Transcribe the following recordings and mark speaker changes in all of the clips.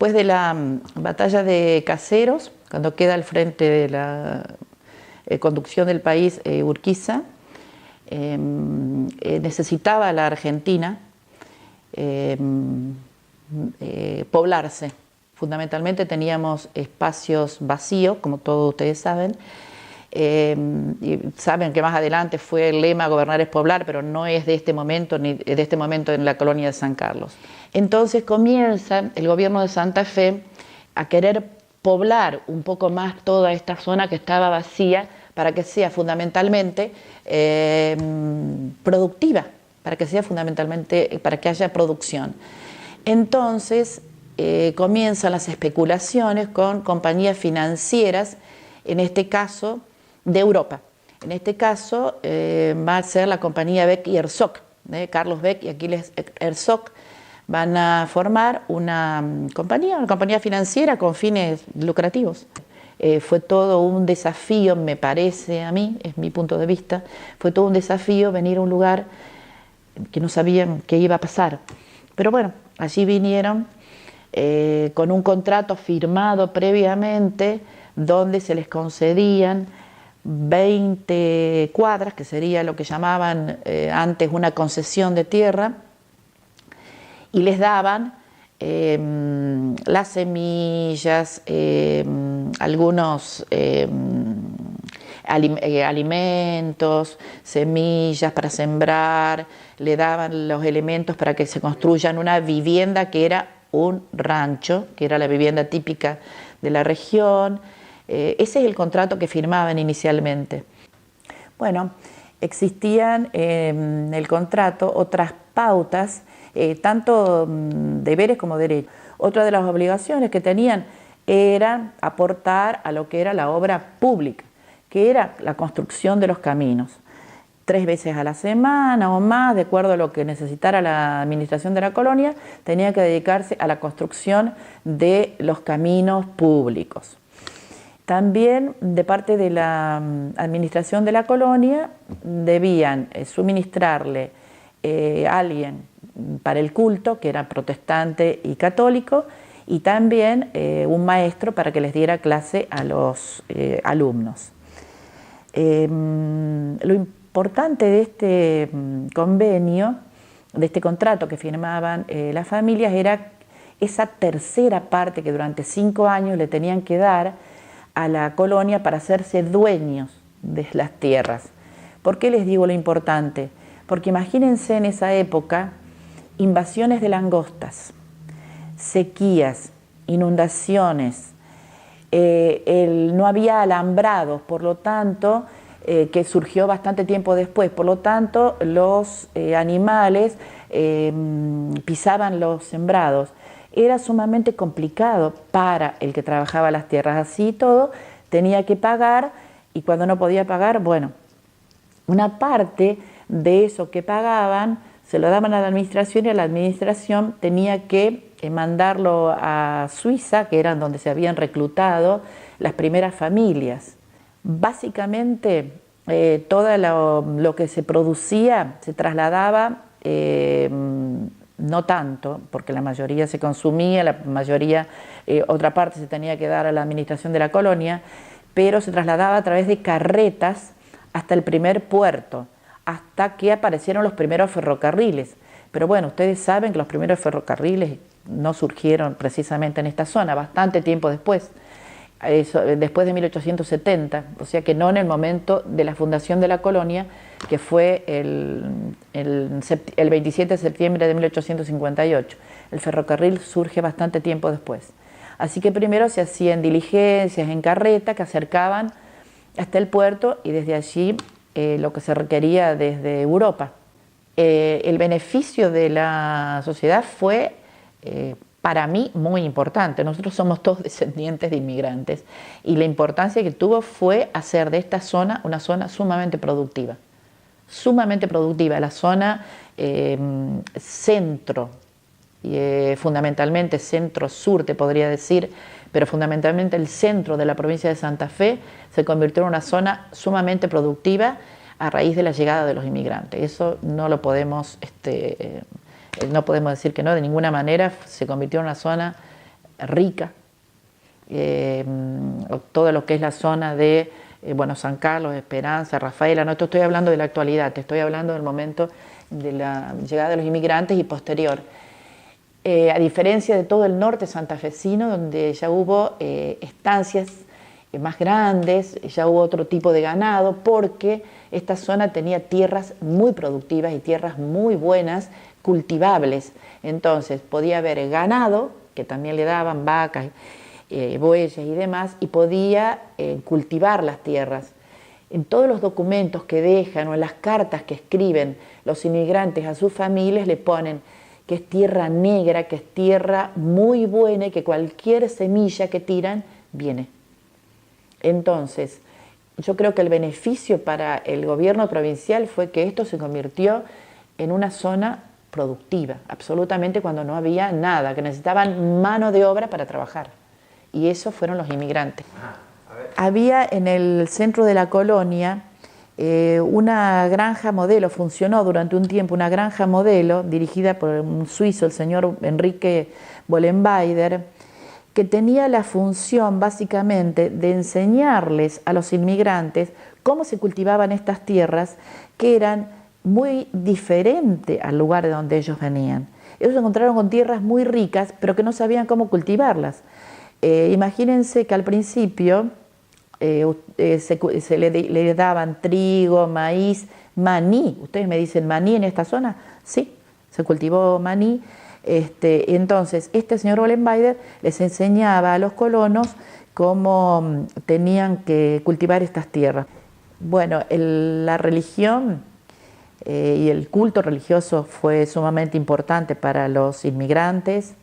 Speaker 1: Después de la batalla de Caseros, cuando queda al frente de la conducción del país Urquiza, necesitaba la Argentina poblarse. Fundamentalmente teníamos espacios vacíos, como todos ustedes saben, y saben que más adelante fue el lema gobernar es poblar, pero no es de este momento, ni de este momento en la colonia de San Carlos. Entonces comienza el gobierno de Santa Fe a querer poblar un poco más toda esta zona que estaba vacía para que sea fundamentalmente productiva, para que haya producción. Entonces comienzan las especulaciones con compañías financieras, en este caso de Europa. En este caso va a ser la compañía Beck y Herzog, Carlos Beck y Aquiles Herzog van a formar una compañía financiera con fines lucrativos. Fue todo un desafío, me parece a mí, es mi punto de vista, fue todo un desafío venir a un lugar que no sabían qué iba a pasar. Pero bueno, allí vinieron con un contrato firmado previamente donde se les concedían 20 cuadras, que sería lo que llamaban antes una concesión de tierra, y les daban las semillas, algunos alimentos, semillas para sembrar, le daban los elementos para que se construyan una vivienda que era un rancho, que era la vivienda típica de la región. Ese es el contrato que firmaban inicialmente. Bueno, existían en el contrato otras pautas, tanto deberes como derechos. Otra de las obligaciones que tenían era aportar a lo que era la obra pública, que era la construcción de los caminos. 3 veces a la semana o más, de acuerdo a lo que necesitara la administración de la colonia, tenía que dedicarse a la construcción de los caminos públicos. También de parte de la administración de la colonia debían suministrarle a alguien para el culto, que era protestante y católico, y también un maestro para que les diera clase a los alumnos. Lo importante de este convenio, de este contrato que firmaban las familias, era esa tercera parte que durante 5 años le tenían que dar a la colonia para hacerse dueños de las tierras. ¿Por qué les digo lo importante? Porque imagínense en esa época invasiones de langostas, sequías, inundaciones, no había alambrados, por lo tanto, que surgió bastante tiempo después, por lo tanto los animales pisaban los sembrados. Era sumamente complicado para el que trabajaba las tierras, así y todo, tenía que pagar, y cuando no podía pagar, bueno, una parte de eso que pagaban se lo daban a la administración, y a la administración tenía que mandarlo a Suiza, que eran donde se habían reclutado las primeras familias. Básicamente todo lo que se producía se trasladaba, no tanto, porque la mayoría se consumía, la mayoría, otra parte se tenía que dar a la administración de la colonia, pero se trasladaba a través de carretas hasta el primer puerto, hasta que aparecieron los primeros ferrocarriles. Pero bueno, ustedes saben que los primeros ferrocarriles no surgieron precisamente en esta zona, bastante tiempo después, después de 1870, o sea que no en el momento de la fundación de la colonia, que fue el 27 de septiembre de 1858. El ferrocarril surge bastante tiempo después. Así que primero se hacían diligencias en carreta que acercaban hasta el puerto, y desde allí lo que se requería desde Europa. El beneficio de la sociedad fue para mí muy importante. Nosotros somos todos descendientes de inmigrantes, y la importancia que tuvo fue hacer de esta zona una zona sumamente productiva. La zona centro, fundamentalmente centro-sur te podría decir, pero fundamentalmente el centro de la provincia de Santa Fe se convirtió en una zona sumamente productiva a raíz de la llegada de los inmigrantes. Eso no lo podemos, no podemos decir que no, de ninguna manera. Se convirtió en una zona rica, todo lo que es la zona de San Carlos, Esperanza, Rafaela. No te estoy hablando de la actualidad, te estoy hablando del momento de la llegada de los inmigrantes y posterior. A diferencia de todo el norte santafesino, donde ya hubo estancias más grandes, ya hubo otro tipo de ganado, porque esta zona tenía tierras muy productivas y tierras muy buenas, cultivables. Entonces podía haber ganado, que también le daban vacas, bueyes y demás, y podía cultivar las tierras. En todos los documentos que dejan o en las cartas que escriben los inmigrantes a sus familias le ponen que es tierra negra, que es tierra muy buena y que cualquier semilla que tiran viene. Entonces, yo creo que el beneficio para el gobierno provincial fue que esto se convirtió en una zona productiva, absolutamente, cuando no había nada, que necesitaban mano de obra para trabajar. Y esos fueron los inmigrantes. Había en el centro de la colonia una granja modelo, funcionó durante un tiempo una granja modelo dirigida por un suizo, el señor Enrique Bollenbeider, que tenía la función básicamente de enseñarles a los inmigrantes cómo se cultivaban estas tierras, que eran muy diferentes al lugar de donde ellos venían. Ellos se encontraron con tierras muy ricas, pero que no sabían cómo cultivarlas. Imagínense que al principio le daban trigo, maíz, maní. ¿Ustedes me dicen maní en esta zona? Sí, se cultivó maní. Entonces, este señor Bollenbeider les enseñaba a los colonos cómo tenían que cultivar estas tierras. Bueno, la religión y el culto religioso fue sumamente importante para los inmigrantes.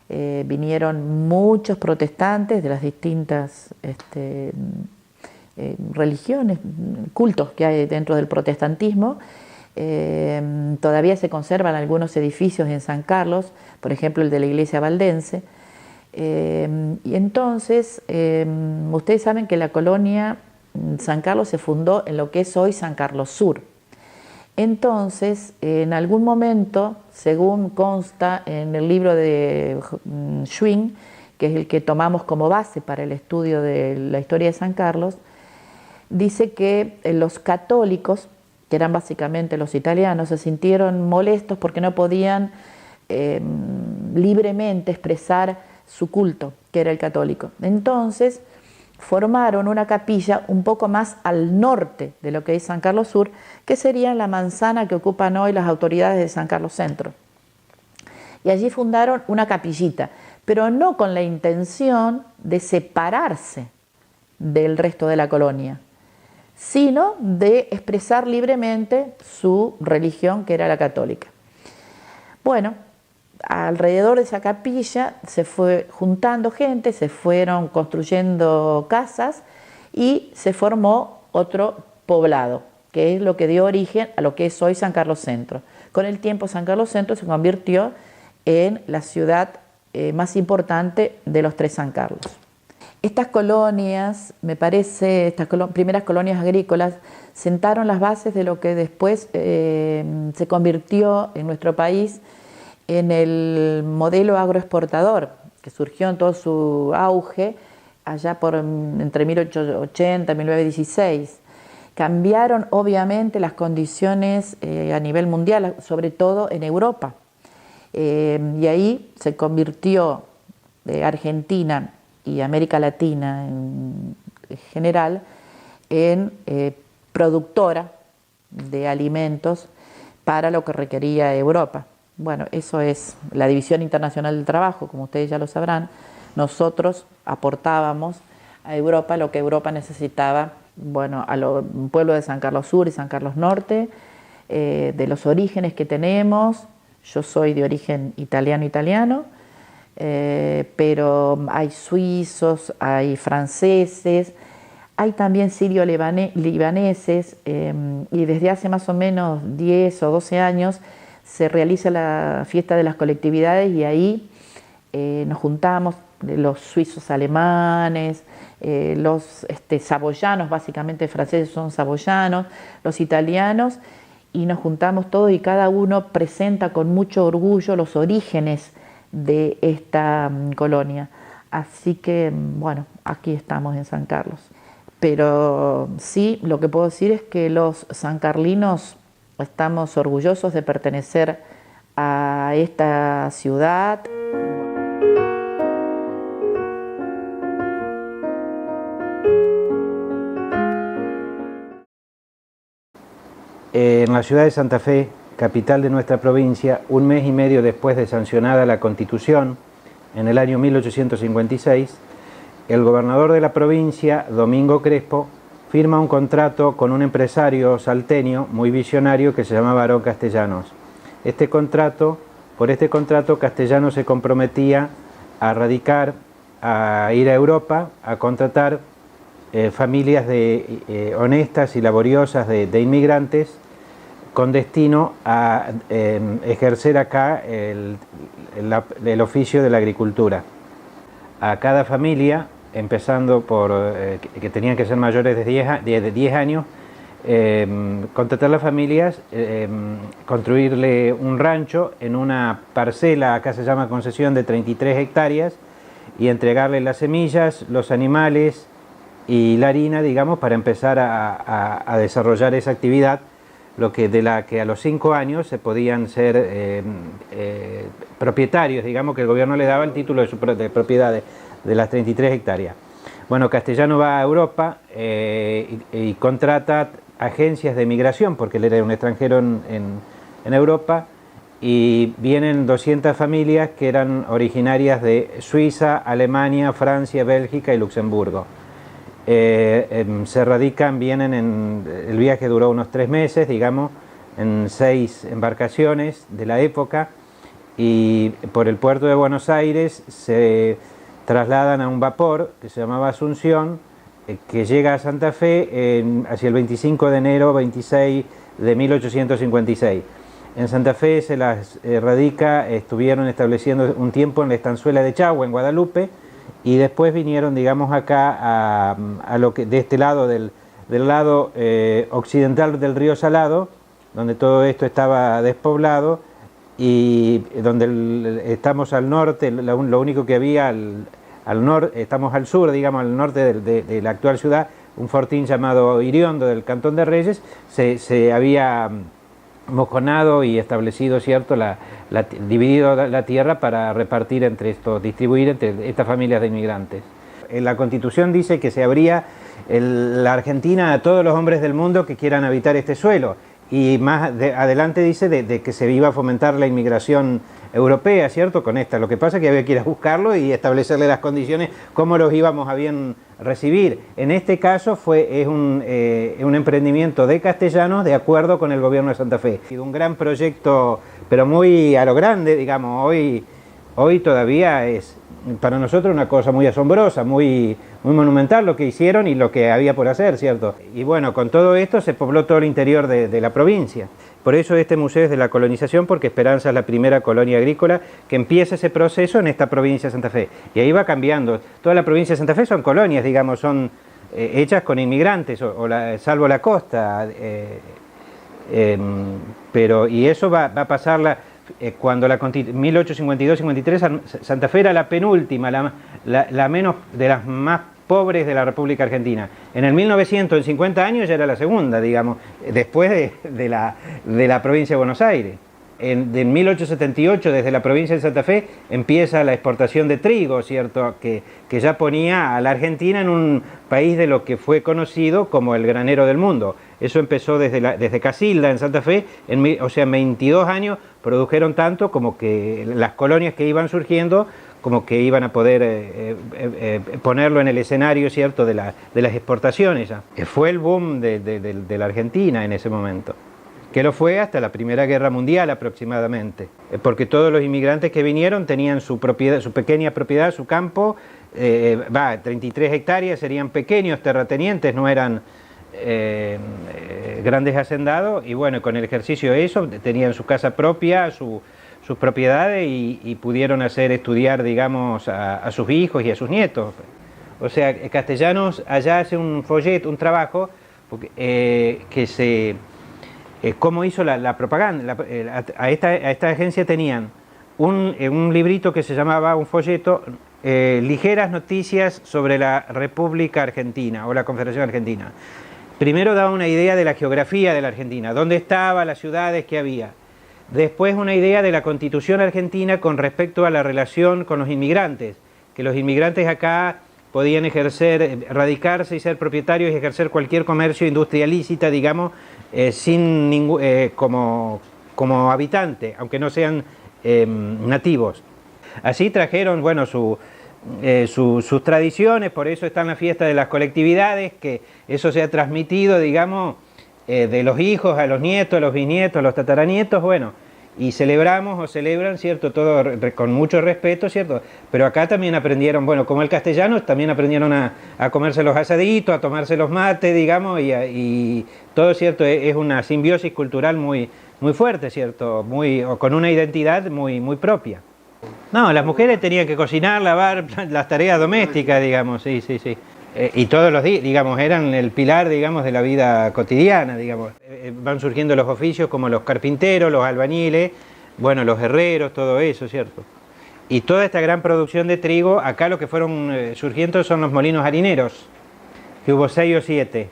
Speaker 1: Vinieron muchos protestantes de las distintas religiones, cultos que hay dentro del protestantismo. Todavía se conservan algunos edificios en San Carlos, por ejemplo el de la iglesia valdense. Y entonces, ustedes saben que la colonia San Carlos se fundó en lo que es hoy San Carlos Sur. Entonces, en algún momento, según consta en el libro de Schwinn, que es el que tomamos como base para el estudio de la historia de San Carlos, dice que los católicos, que eran básicamente los italianos, se sintieron molestos porque no podían libremente expresar su culto, que era el católico. Entonces formaron una capilla un poco más al norte de lo que es San Carlos Sur, que sería la manzana que ocupan hoy las autoridades de San Carlos Centro. Y allí fundaron una capillita, pero no con la intención de separarse del resto de la colonia, sino de expresar libremente su religión, que era la católica. Bueno, alrededor de esa capilla se fue juntando gente, se fueron construyendo casas y se formó otro poblado, que es lo que dio origen a lo que es hoy San Carlos Centro. Con el tiempo San Carlos Centro se convirtió en la ciudad más importante de los tres San Carlos. Estas colonias, me parece, estas primeras colonias agrícolas, sentaron las bases de lo que después se convirtió en nuestro país en el modelo agroexportador, que surgió en todo su auge allá entre 1880 y 1916. Cambiaron obviamente las condiciones a nivel mundial, sobre todo en Europa. Y ahí se convirtió Argentina y América Latina en general en productora de alimentos para lo que requería Europa. Bueno, eso es la División Internacional del Trabajo, como ustedes ya lo sabrán. Nosotros aportábamos a Europa lo que Europa necesitaba, bueno, al pueblo de San Carlos Sur y San Carlos Norte, de los orígenes que tenemos. Yo soy de origen italiano, pero hay suizos, hay franceses, hay también sirio-libaneses, y desde hace más o menos 10 o 12 años se realiza la fiesta de las colectividades y ahí nos juntamos los suizos alemanes, los saboyanos, básicamente franceses son saboyanos, los italianos, y nos juntamos todos y cada uno presenta con mucho orgullo los orígenes de esta colonia. Así que, bueno, aquí estamos en San Carlos. Pero sí, lo que puedo decir es que los sancarlinos estamos orgullosos de pertenecer a esta ciudad.
Speaker 2: En la ciudad de Santa Fe, capital de nuestra provincia, un mes y medio después de sancionada la Constitución, en el año 1856, el gobernador de la provincia, Domingo Crespo, firma un contrato con un empresario salteño muy visionario que se llamaba Aarón Castellanos. Por este contrato, Castellanos se comprometía a radicar, a ir a Europa, a contratar familias honestas y laboriosas de inmigrantes con destino a ejercer acá el oficio de la agricultura. A cada familia, empezando por que tenían que ser mayores de 10 años, contratar las familias, construirle un rancho en una parcela, acá se llama concesión, de 33 hectáreas, y entregarle las semillas, los animales y la harina, digamos, para empezar a desarrollar esa actividad, de la que a los 5 años se podían ser propietarios, digamos, que el gobierno le daba el título de propiedad de las 33 hectáreas. Bueno, Castellano va a Europa y contrata agencias de migración, porque él era un extranjero en Europa, y vienen 200 familias que eran originarias de Suiza, Alemania, Francia, Bélgica y Luxemburgo. Se radican, el viaje duró unos 3 meses, digamos, en 6 embarcaciones de la época, y por el puerto de Buenos Aires se trasladan a un vapor que se llamaba Asunción, que llega a Santa Fe hacia el 25 de enero, 26 de 1856. En Santa Fe se las radica, estuvieron estableciendo un tiempo en la estanzuela de Chagua, en Guadalupe, y después vinieron, digamos, acá de este lado, del lado occidental del río Salado, donde todo esto estaba despoblado, y donde estamos al norte, lo único que había al norte, estamos al sur, digamos, al norte de la actual ciudad, un fortín llamado Iriondo del Cantón de Reyes, se había mojonado y establecido, ¿cierto?, dividido la tierra para distribuir entre estas familias de inmigrantes. En la Constitución dice que se abría la Argentina a todos los hombres del mundo que quieran habitar este suelo, y más adelante dice de que se iba a fomentar la inmigración europea, ¿cierto?, con esta. Lo que pasa es que había que ir a buscarlo y establecerle las condiciones, cómo los íbamos a bien recibir. En este caso es un emprendimiento de Castellanos de acuerdo con el gobierno de Santa Fe. Un gran proyecto, pero muy a lo grande, digamos. Hoy todavía es para nosotros una cosa muy asombrosa, muy monumental lo que hicieron y lo que había por hacer, ¿cierto? Y bueno, con todo esto se pobló todo el interior de la provincia. Por eso este museo es de la colonización, porque Esperanza es la primera colonia agrícola que empieza ese proceso en esta provincia de Santa Fe. Y ahí va cambiando. Toda la provincia de Santa Fe son colonias, digamos, son hechas con inmigrantes, salvo la costa. Y eso va a pasar cuando 1852-53, Santa Fe era la penúltima, la menos, de las más pobres de la República Argentina. En el 1900, en 50 años, ya era la segunda, digamos, después de la provincia de Buenos Aires. En 1878, desde la provincia de Santa Fe, empieza la exportación de trigo, ¿cierto?, que ya ponía a la Argentina en un país de lo que fue conocido como el granero del mundo. Eso empezó desde Casilda, en Santa Fe, en 22 años produjeron tanto como que las colonias que iban surgiendo, como que iban a poder ponerlo en el escenario, ¿cierto?, de las exportaciones. Ya. Fue el boom de la Argentina en ese momento, que lo fue hasta la Primera Guerra Mundial aproximadamente, porque todos los inmigrantes que vinieron tenían su pequeña propiedad, su campo, 33 hectáreas, serían pequeños terratenientes, no eran grandes hacendados, y bueno, con el ejercicio de eso tenían su casa propia, sus propiedades, y pudieron hacer estudiar, digamos, a sus hijos y a sus nietos. O sea, Castellanos allá hace un folleto, un trabajo, cómo hizo la propaganda. A esta agencia tenían un librito que se llamaba, un folleto, Ligeras noticias sobre la República Argentina o la Confederación Argentina. Primero daba una idea de la geografía de la Argentina, dónde estaba, las ciudades que había. Después una idea de la Constitución argentina con respecto a la relación con los inmigrantes, que los inmigrantes acá podían ejercer, radicarse y ser propietarios y ejercer cualquier comercio, industria lícita, digamos, sin como habitante, aunque no sean nativos. Así trajeron, bueno, sus tradiciones, por eso están las fiestas de las colectividades, que eso se ha transmitido, digamos, de los hijos a los nietos, a los bisnietos, a los tataranietos, bueno, y celebramos o celebran, ¿cierto?, todo con mucho respeto, ¿cierto? Pero acá también aprendieron, bueno, como el castellano, también aprendieron a comerse los asaditos, a tomarse los mates, digamos, y todo, ¿cierto?, es una simbiosis cultural muy fuerte, ¿cierto?, con una identidad muy propia. No, las mujeres tenían que cocinar, lavar, las tareas domésticas, digamos, sí. Y todos los días, digamos, eran el pilar, digamos, de la vida cotidiana, digamos. Van surgiendo los oficios como los carpinteros, los albañiles, bueno, los herreros, todo eso, ¿cierto? Y toda esta gran producción de trigo, acá lo que fueron surgiendo son los molinos harineros, que hubo 6 o 7,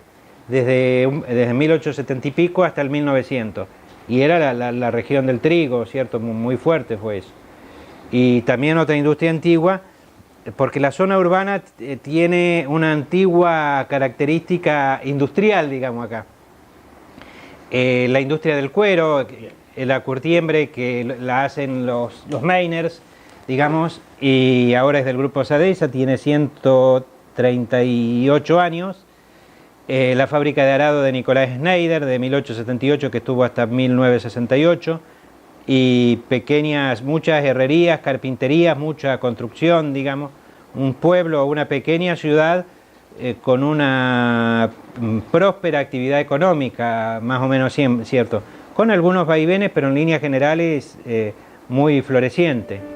Speaker 2: desde 1870 y pico hasta el 1900. Y era la región del trigo, ¿cierto? Muy fuerte fue eso. Y también otra industria antigua, porque la zona urbana tiene una antigua característica industrial, digamos, acá. La industria del cuero, la curtiembre, que la hacen los Meiners, digamos, y ahora es del grupo Sadesa, tiene 138 años. La fábrica de arado de Nicolás Schneider, de 1878, que estuvo hasta 1968. Y muchas herrerías, carpinterías, mucha construcción, digamos, un pueblo o una pequeña ciudad con una próspera actividad económica, más o menos cierto, con algunos vaivenes, pero en líneas generales muy floreciente.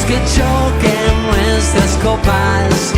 Speaker 3: Que choquen nuestras copas.